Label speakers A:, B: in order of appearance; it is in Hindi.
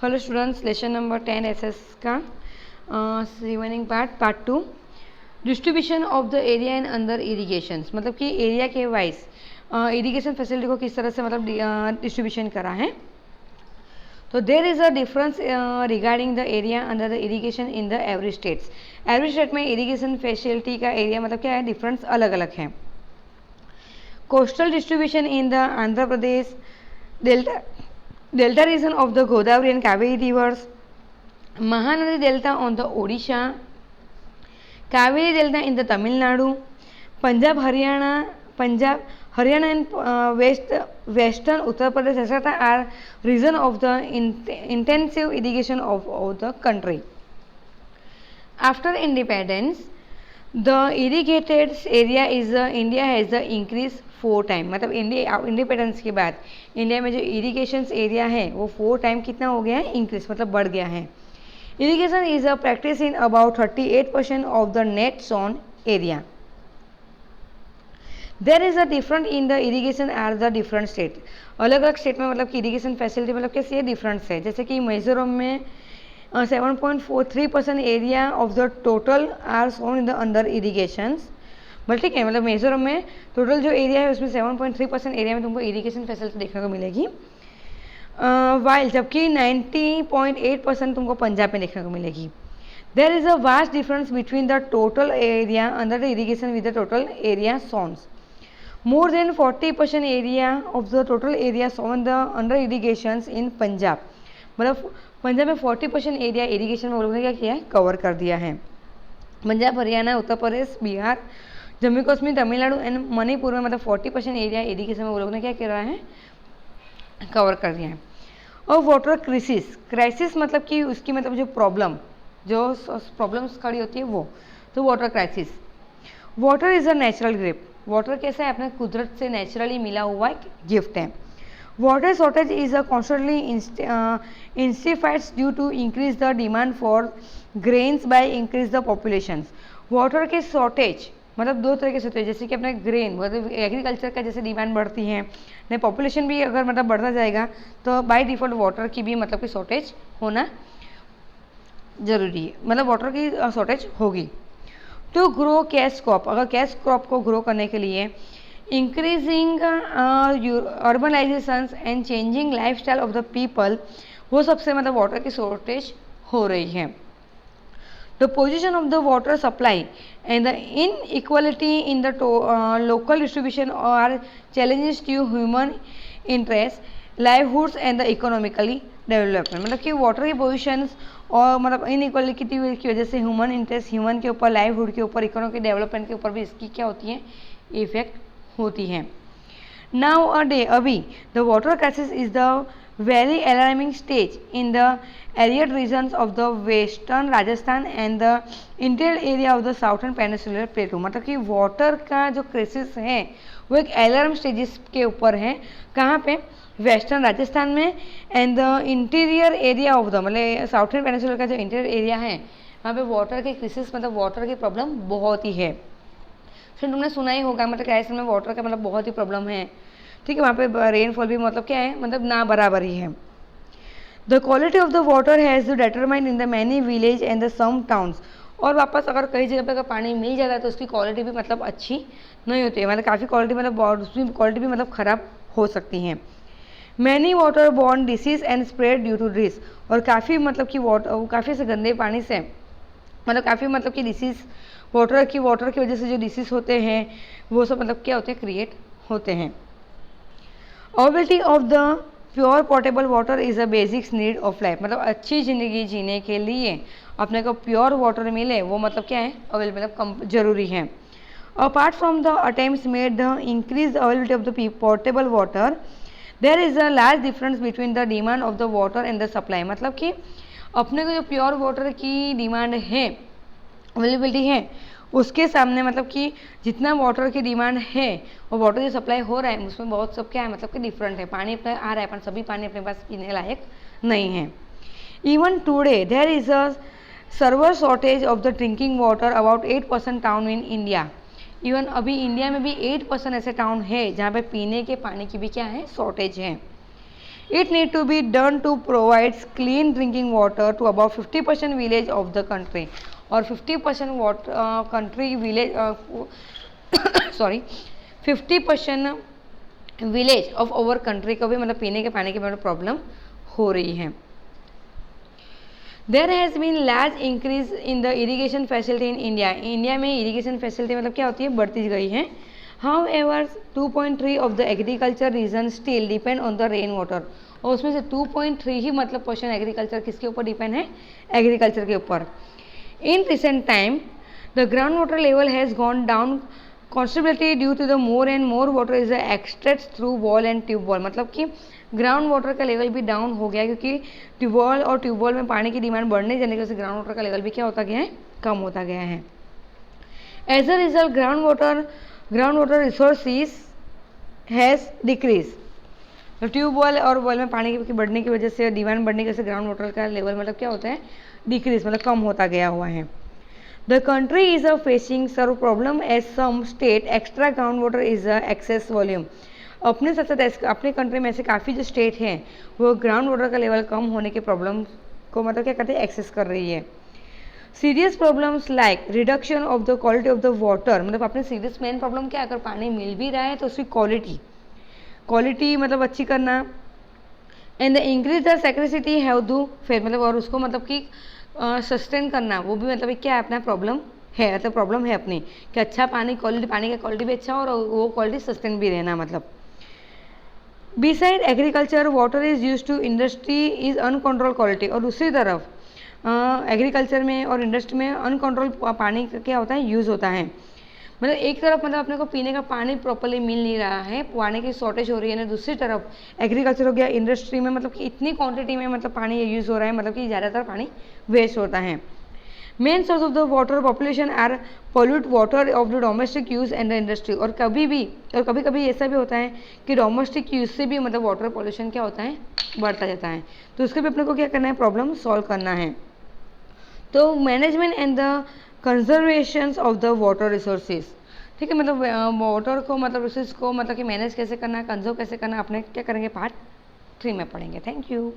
A: Hello students, lesson number 10 SS का remaining part 2 distribution of the area in under irrigation, मतलब कि एरिया के वाइज इरीगेशन फैसिलिटी को किस तरह से मतलब डिस्ट्रीब्यूशन करा है। तो there is a difference regarding the area under the irrigation in the every states. Every state में इरीगेशन फैसिलिटी का एरिया मतलब क्या है, डिफरेंस अलग अलग है। Coastal distribution in the Andhra Pradesh, Delta region of the Godavari and Kaveri rivers, Mahanadi Delta on the Odisha, Kaveri Delta in the Tamil Nadu, Punjab, Haryana and western Uttar Pradesh, etc. are region of the intensive irrigation of the country. After independence, the irrigated area is India has the increase 4 time, मतलब इंडिया इंडिपेंडेंस के बाद इंडिया में जो इरीगेशन एरिया है वो 4 टाइम कितना हो गया है, इंक्रीज मतलब बढ़ गया है। Irrigation is a practice in about 38% of the net sown area. There is a different in the irrigation are the different state. अलग अलग स्टेट में मतलब कि इरीगेशन फैसिलिटी मतलब कैसी है, डिफरेंस है। जैसे कि मिजोरम में 7.43% area of the total are sown in the under irrigations. But ठीक है, मतलब मिजोरम में टोटल जो एरिया है उसमें 7.3% एरिया में तुमको इरीगेशन फैसिलिटी देखने को मिलेगी, वाइल जबकि 90.8% तुमको पंजाब में देखने को मिलेगी। There is a vast difference between the total area under the irrigation with the total area sowns. More than 40% area of the total area sown the under irrigation in Punjab, मतलब पंजाब में 40% एरिया इरीगेशन में वो लोगों ने क्या किया है, कवर कर दिया है। पंजाब, हरियाणा, उत्तर प्रदेश, बिहार, जम्मू कश्मीर, तमिलनाडु एंड मणिपुर में मतलब 40% एरिया इरीगेशन में वो लोगों ने क्या किया है, कवर कर दिया है। और वाटर क्राइसिस मतलब कि उसकी मतलब जो प्रॉब्लम्स खड़ी होती है वो, तो water crisis. Water is a natural gift. Water कैसा है, अपने कुदरत से नेचुरली मिला हुआ एक गिफ्ट है। Water shortage is a constantly इंस्टिफाइड्स due to increase the demand for grains by increase the population. Water के शॉर्टेज मतलब दो तरीके से होते हैं, जैसे कि अपने ग्रेन मतलब एग्रीकल्चर का जैसे डिमांड बढ़ती है, नहीं पॉपुलेशन भी अगर मतलब बढ़ता जाएगा तो बाय डिफॉल्ट वाटर की भी मतलब कि शॉर्टेज होना जरूरी है, मतलब वाटर की शॉर्टेज होगी। टू ग्रो कैश क्रॉप, अगर कैश क्रॉप को ग्रो करने के लिए increasing urbanization and changing lifestyle of the people, वो सबसे मतलब वाटर की शॉर्टेज हो रही है। The position of the water supply and the inequality in the local distribution are challenges to human interests, livelihoods and the economically development। मतलब कि वाटर की पोजिशंस और मतलब इनइक्वालिटी की वजह से ह्यूमन इंटरेस्ट, ह्यूमन के ऊपर, लाइवहुड के ऊपर, इकोनॉमिक डेवलपमेंट के ऊपर भी इसकी क्या होती है, इफेक्ट होती है। नाउ अभी the water crisis is the very alarming stage in the arid regions of the western Rajasthan and the interior area of the southern peninsular plateau। मतलब कि वाटर का जो क्राइसिस है वो एक अलार्म स्टेजेस के ऊपर है। कहाँ पे, वेस्टर्न राजस्थान में and the interior area of the, मतलब साउथर्न पेनिसुलर का जो इंटीरियर एरिया है वहाँ पे वाटर के क्राइसिस मतलब वाटर की प्रॉब्लम बहुत ही है। फिर तुमने सुना ही होगा मतलब राजस्थान में वाटर का मतलब बहुत ही प्रॉब्लम है, ठीक है। वहाँ पे रेनफॉल भी मतलब क्या है, मतलब ना बराबर ही है। The quality of the water has determined in the many village and the some towns. और वापस अगर कई जगह पे अगर पानी मिल जाता है तो उसकी क्वालिटी भी मतलब अच्छी नहीं होती है, मतलब काफ़ी क्वालिटी मतलब उसकी क्वालिटी भी मतलब ख़राब हो सकती है। Many water borne disease and spread due to this, और काफ़ी मतलब कि काफ़ी से गंदे पानी से मतलब काफ़ी मतलब कि डिसीज़ वाटर की वजह से जो डिसीज़ होते हैं वो सब मतलब क्या होते हैं, क्रिएट होते हैं। Availability of the pure portable water is a basics need of life, मतलब अच्छी ज़िंदगी जीने के लिए अपने को प्योर वाटर मिले वो मतलब क्या है, अवेलेबल मतलब जरूरी है। Apart from the attempts made the increase availability of the portable water, there is a large difference between the demand of the water and the supply. मतलब कि अपने को जो प्योर वाटर की डिमांड है, अवेलेबिलिटी है, उसके सामने मतलब कि जितना वाटर की डिमांड है और वाटर जो सप्लाई हो रहा है उसमें बहुत सब क्या है, मतलब कि डिफरेंट है। पानी अपना आ रहा है पर सभी पानी अपने पास पीने लायक नहीं है। Even today there is a severe shortage of the drinking water, about 8% town in India. Even अभी इंडिया में भी 8% ऐसे टाउन है जहाँ पे पीने के पानी की भी क्या है, शॉर्टेज है। It need to be done to provide clean drinking water to about 50% village of the country. और 50% water country village sorry 50% village of over country को भी मतलब पीने के पानी की मतलब प्रॉब्लम हो रही है. There has been large increase in the irrigation facility in India. India में इरीगेशन फैसिलिटी मतलब क्या होती है, बढ़ती गई है. However, 2.3 of the agriculture region still depend on the rain water. और उसमें से 2.3 ही मतलब क्वेश्चन एग्रीकल्चर किसके ऊपर डिपेंड है, एग्रीकल्चर के ऊपर. In recent time the ground water level has gone down considerably due to the more and more water is extract through wall and tubewell. मतलब कि ग्राउंड वाटर का लेवल भी डाउन हो गया क्योंकि ट्यूबवेल और ट्यूबवेल में पानी की डिमांड बढ़ने जाने की वजह से ग्राउंड वाटर का लेवल भी क्या होता गया है, कम होता गया है. As a result ground water resources has decrease. तो ट्यूबवेल और वेल में पानी की बढ़ने की वजह से, डिमांड बढ़ने की वजह से ग्राउंड वाटर का लेवल मतलब क्या होता है, डिक्रीज मतलब कम होता गया हुआ है. The country is a facing severe problem as some state extra ground water is a excess volume. अपने साथ साथ अपने कंट्री में ऐसे काफ़ी जो स्टेट हैं वो ग्राउंड वाटर का लेवल कम होने के प्रॉब्लम को मतलब क्या करते हैं, एक्सेस कर रही है. Serious problems like reduction of the quality of the water. मतलब अपने सीरियस मेन प्रॉब्लम क्या है, अगर पानी मिल भी रहा है तो उसकी क्वालिटी मतलब अच्छी करना. And the increase the scarcity have do फिर मतलब और उसको मतलब कि सस्टेन करना, वो भी मतलब क्या है, अपना प्रॉब्लम है, मतलब प्रॉब्लम है अपनी कि अच्छा पानी पानी का क्वालिटी भी अच्छा और वो क्वालिटी सस्टेन भी रहना. मतलब beside agriculture water is use to industry is uncontrol quality. और दूसरी तरफ एग्रीकल्चर में और इंडस्ट्री में अनकंट्रोल पानी का क्या होता है, यूज़ होता है. मतलब एक तरफ मतलब अपने को पीने का पानी प्रॉपर्ली मिल नहीं रहा है, पानी की शॉर्टेज हो रही है ना. दूसरी तरफ एग्रीकल्चर हो गया, इंडस्ट्री में मतलब कि इतनी क्वांटिटी में मतलब पानी यूज़ हो रहा है, मतलब कि ज़्यादातर पानी वेस्ट होता है. Main source of the water population are pollute water of the domestic use and the industry. और कभी कभी ऐसा भी होता है कि डोमेस्टिक यूज़ से भी मतलब वाटर पॉल्यूशन क्या होता है, बढ़ता जाता है. तो उसके भी अपने को क्या करना है, प्रॉब्लम सॉल्व करना है. तो management and the conservation of the water resources. ठीक है, मतलब वाटर को मतलब रिसोर्स को मतलब कि मैनेज कैसे करना है, कंजर्व कैसे करना है, अपने क्या करेंगे, पार्ट 3 में पढ़ेंगे. Thank you.